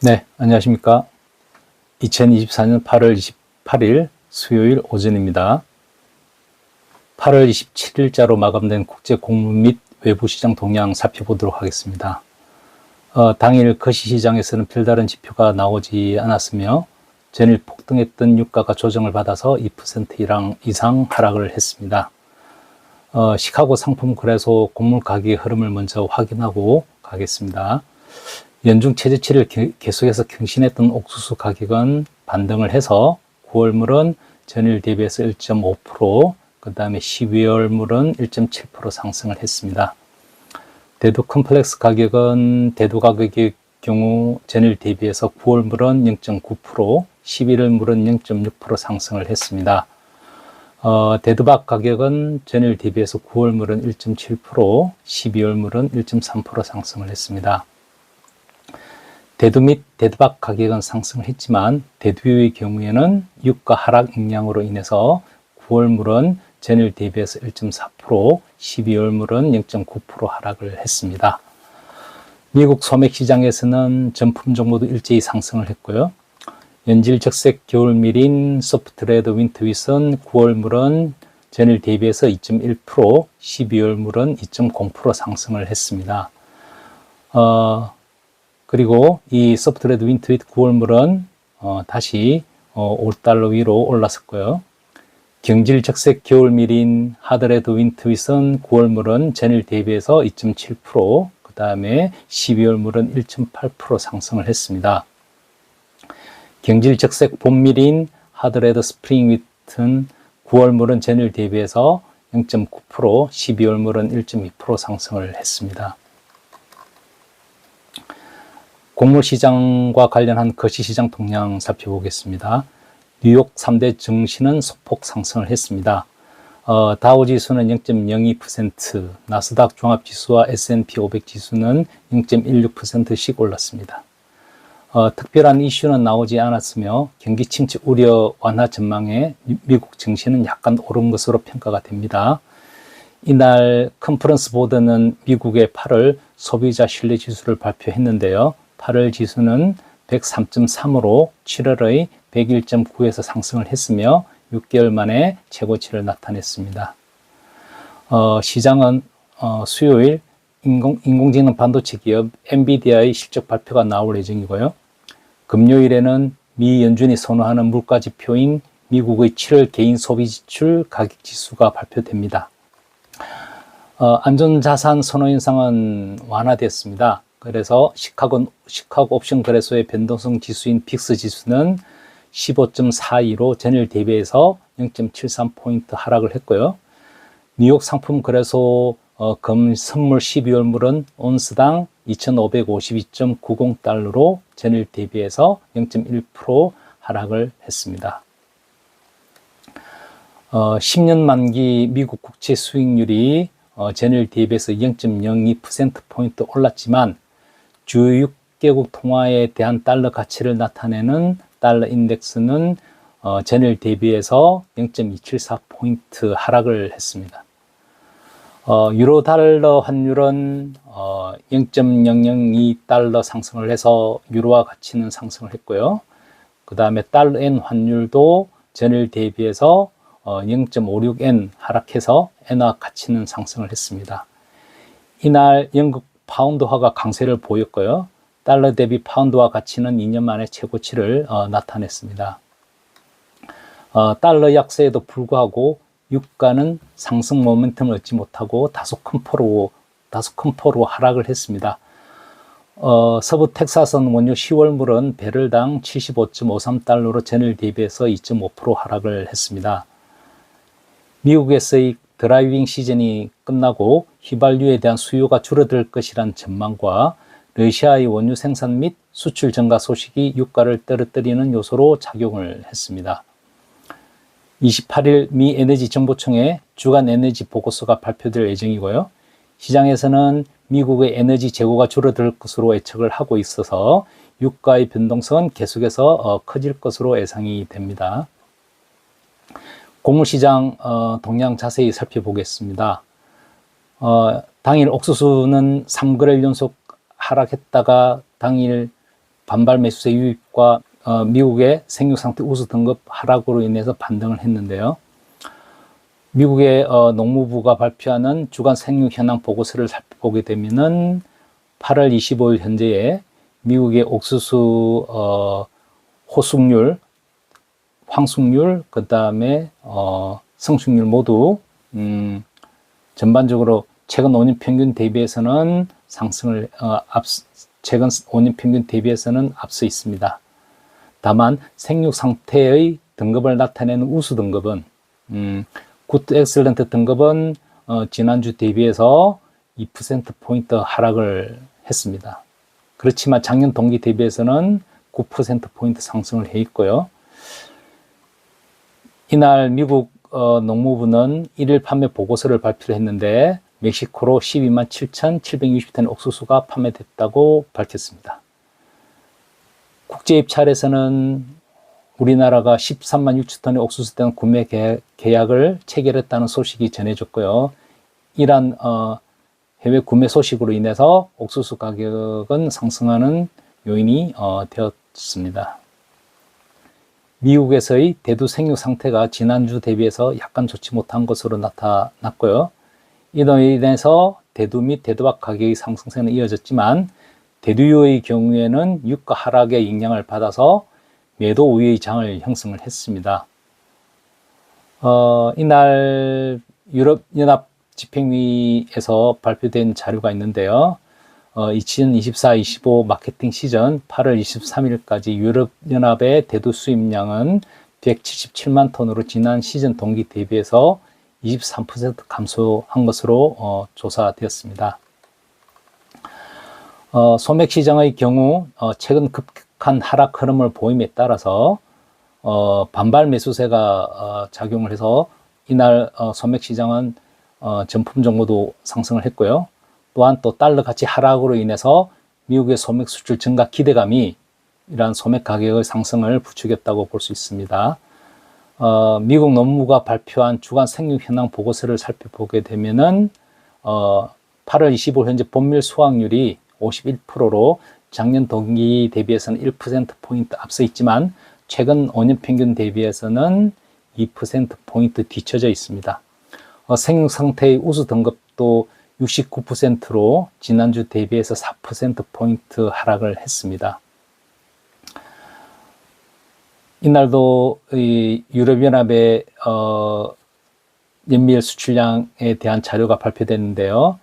네, 안녕하십니까. 2024년 8월 28일 수요일 오전입니다. 8월 27일자로 마감된 국제 공급 및 외부 시장 동향 살펴보도록 하겠습니다. 당일 거시시장에서는 별다른 지표가 나오지 않았으며 전일 폭등했던 유가가 조정을 받아서 2% 이상 하락을 했습니다. 시카고 상품 거래소 곡물 가격의 흐름을 먼저 확인하고 가겠습니다. 연중 최저치를 계속해서 경신했던 옥수수 가격은 반등을 해서 9월물은 전일 대비해서 1.5%, 그 다음에 12월물은 1.7% 상승을 했습니다. 대두 컴플렉스 가격은 대두 가격의 경우 전일 대비해서 9월물은 0.9%, 11월물은 0.6% 상승을 했습니다. 대두박 가격은 전일 대비해서 9월물은 1.7%, 12월물은 1.3% 상승을 했습니다. 대두 및 대두박 가격은 상승을 했지만 대두의 경우에는 유가 하락 영향으로 인해서 9월물은 전일 대비해서 1.4%, 12월물은 0.9% 하락을 했습니다. 미국 소맥 시장에서는 전품 종목도 일제히 상승을 했고요. 연질 적색 겨울밀인 소프트레드 윈터윗은 9월물은 전일 대비해서 2.1%, 12월물은 2.0% 상승을 했습니다. 그리고 이 소프트레드 윈터윗 9월물은 다시 $5 위로 올랐었고요. 경질 적색 겨울밀인 하드레드 윈터윗은 9월물은 전일 대비해서 2.7%, 그 다음에 12월물은 1.8% 상승을 했습니다. 경질 적색 봄밀인 하드레드 스프링 윗은 9월물은 전일 대비해서 0.9%, 12월물은 1.2% 상승을 했습니다. 곡물 시장과 관련한 거시시장 동향 살펴보겠습니다. 뉴욕 3대 증시는 소폭 상승을 했습니다. 다우지수는 0.02%, 나스닥 종합지수와 S&P 500 지수는 0.16%씩 올랐습니다. 특별한 이슈는 나오지 않았으며 경기 침체 우려 완화 전망에 미국 증시는 약간 오른 것으로 평가가 됩니다. 이날 컨퍼런스 보드는 미국의 8월 소비자 신뢰 지수를 발표했는데요. 8월 지수는 103.3으로 7월의 101.9에서 상승을 했으며 6개월 만에 최고치를 나타냈습니다. 시장은 수요일 인공지능 반도체 기업 엔비디아의 실적 발표가 나올 예정이고요. 금요일에는 미 연준이 선호하는 물가 지표인 미국의 7월 개인 소비 지출 가격 지수가 발표됩니다. 안전자산 선호 현상은 완화됐습니다. 그래서 시카고 옵션 거래소의 변동성 지수인 빅스 지수는 15.42로 전일 대비해서 0.73포인트 하락을 했고요. 뉴욕 상품 거래소 금 선물 12월물은 온스당 2,552.90달러로 전일 대비해서 0.1% 하락을 했습니다. 10년 만기 미국 국채 수익률이 전일 대비해서 0.02%포인트 올랐지만 주요 6개국 통화에 대한 달러 가치를 나타내는 달러 인덱스는 전일 대비해서 0.274포인트 하락을 했습니다. 유로 달러 환율은 0.002달러 상승을 해서 유로화 가치는 상승을 했고요. 그 다음에 달러 엔 환율도 전일 대비해서 0.56엔 하락해서 엔화 가치는 상승을 했습니다. 이날 영국 파운드화가 강세를 보였고요. 달러 대비 파운드화 가치는 2년 만에 최고치를 나타냈습니다. 달러 약세에도 불구하고 유가는 상승 모멘텀을 얻지 못하고 다소 큰 폭으로 하락을 했습니다. 서부 텍사스는 원유 10월물은 배럴당 75.53달러로 전일 대비해서 2.5% 하락을 했습니다. 미국에서의 드라이빙 시즌이 끝나고 휘발유에 대한 수요가 줄어들 것이란 전망과 러시아의 원유 생산 및 수출 증가 소식이 유가를 떨어뜨리는 요소로 작용을 했습니다. 28일 미 에너지 정보청의 주간 에너지 보고서가 발표될 예정이고요. 시장에서는 미국의 에너지 재고가 줄어들 것으로 예측을 하고 있어서 유가의 변동성은 계속해서 커질 것으로 예상이 됩니다. 곡물시장 동향 자세히 살펴보겠습니다. 당일 옥수수는 3거래일 연속 하락했다가 당일 반발 매수세 유입과 미국의 생육상태 우수 등급 하락으로 인해서 반등을 했는데요. 미국의 농무부가 발표하는 주간 생육 현황 보고서를 살펴보게 되면은 8월 25일 현재에 미국의 옥수수 호숙률, 황숙률, 그 다음에 성숙률 모두 전반적으로 최근 5년 평균 대비해서는 최근 5년 평균 대비해서는 앞서 있습니다. 다만 생육 상태의 등급을 나타내는 우수 등급은 굿 엑셀런트 등급은 지난주 대비해서 2%포인트 하락을 했습니다. 그렇지만 작년 동기 대비해서는 9%포인트 상승을 해 있고요. 이날 미국 농무부는 1일 판매 보고서를 발표를 했는데 멕시코로 12만 7,760톤 옥수수가 판매됐다고 밝혔습니다. 국제 입찰에서는 우리나라가 13만 6천 톤의 옥수수 등 구매 계약을 체결했다는 소식이 전해졌고요. 이러한 해외 구매 소식으로 인해서 옥수수 가격은 상승하는 요인이 되었습니다. 미국에서의 대두 생육 상태가 지난주 대비해서 약간 좋지 못한 것으로 나타났고요. 이로 인해서 대두 및 대두박 가격의 상승세는 이어졌지만 대두유의 경우에는 유가 하락의 영향을 받아서 매도 우위의 장을 형성을 했습니다. 이날 유럽연합 집행위에서 발표된 자료가 있는데요. 2024-25 마케팅 시즌 8월 23일까지 유럽연합의 대두 수입량은 177만 톤으로 지난 시즌 동기 대비해서 23% 감소한 것으로 조사되었습니다. 소맥 시장의 경우 최근 급격한 하락 흐름을 보임에 따라서 반발 매수세가 작용을 해서 이날 소맥 시장은 전품 정도도 상승을 했고요. 또한 또 달러 가치 하락으로 인해서 미국의 소맥 수출 증가 기대감이 이러한 소맥 가격의 상승을 부추겼다고 볼 수 있습니다. 미국 농무부가 발표한 주간 생육 현황 보고서를 살펴보게 되면은 8월 25일 현재 본밀 수확률이 51%로 작년 동기 대비해서는 1%포인트 앞서 있지만 최근 5년 평균 대비해서는 2%포인트 뒤처져 있습니다. 생육 상태의 우수 등급도 69%로 지난주 대비해서 4%포인트 하락을 했습니다. 이날도 유럽연합의 연미일 수출량에 대한 자료가 발표됐는데요.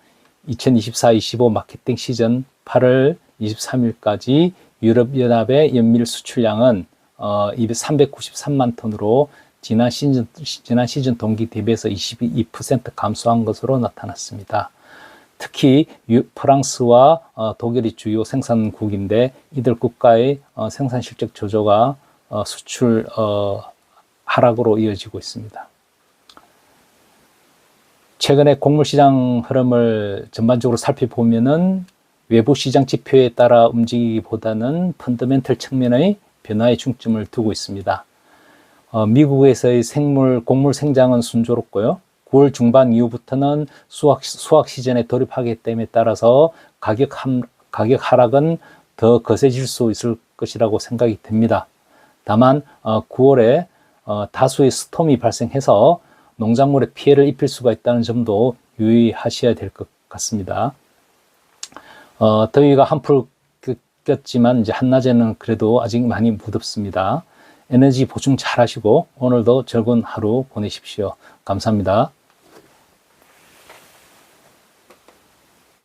2024-25 마케팅 시즌 8월 23일까지 유럽연합의 연미일 수출량은 393만 톤으로 지난 시즌 동기 대비해서 22% 감소한 것으로 나타났습니다. 특히 프랑스와 독일이 주요 생산국인데 이들 국가의 생산 실적 저조가 수출 하락으로 이어지고 있습니다. 최근에 곡물시장 흐름을 전반적으로 살펴보면은 외부 시장 지표에 따라 움직이기보다는 펀더멘털 측면의 변화에 중점을 두고 있습니다. 미국에서의 곡물 생장은 순조롭고요. 9월 중반 이후부터는 수확 시즌에 돌입하기 때문에 따라서 가격 하락은 더 거세질 수 있을 것이라고 생각이 됩니다. 다만 9월에 다수의 스톰이 발생해서 농작물에 피해를 입힐 수가 있다는 점도 유의하셔야 될 것 같습니다. 더위가 한풀 꼈지만 이제 한낮에는 그래도 아직 많이 무덥습니다. 에너지 보충 잘 하시고 오늘도 즐거운 하루 보내십시오. 감사합니다.